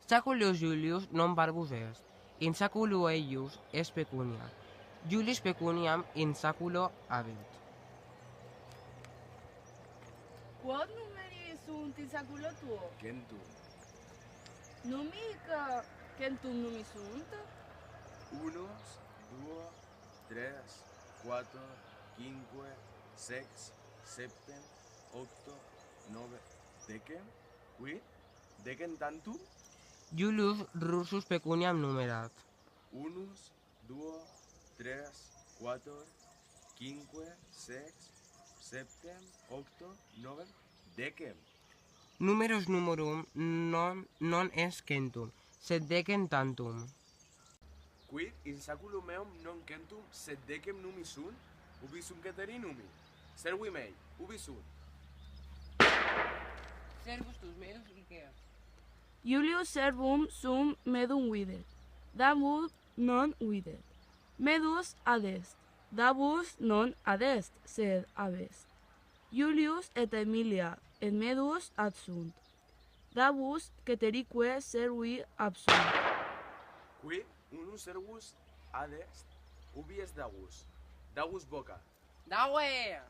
Saculus Julius non barbus est, in saculo eius est pecunia. Julius pecuniam in saculo habent. Quod numeri sunt in saculo tuo? Centum, Numic centum numi sunt? unus, duo, tres, quator, quinque, sex, septem, octo, nove, decem, quid, decem tantum, Julius Russus pecuniam numerat. unus, duo, tres, quator, quinque, sex, septem, octo, novem, decem. Numerus numerum non est centum, sed decem tantum. Quid in saculum meum non centum sed decem numi sunt? Ubi sunt ceteri numi? Servi mei, ubi sunt? Servus tus medus Ikea. Julius servum sum medum videt, Davus non videt. Medus adest, Davus non adest, sed abest. Julius et Aemilia et medus ad sunt. Davus ceterique servi absunt. Quid unus servus ad est? Ubi est Davus? Davus vocat. Daue!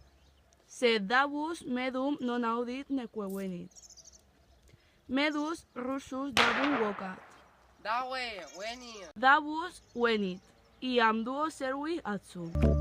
Sed Davus medum non audit neque venit. Medus Russus Davum vocat. Daue, veni! Davus venit, iam duo servi ad sunt.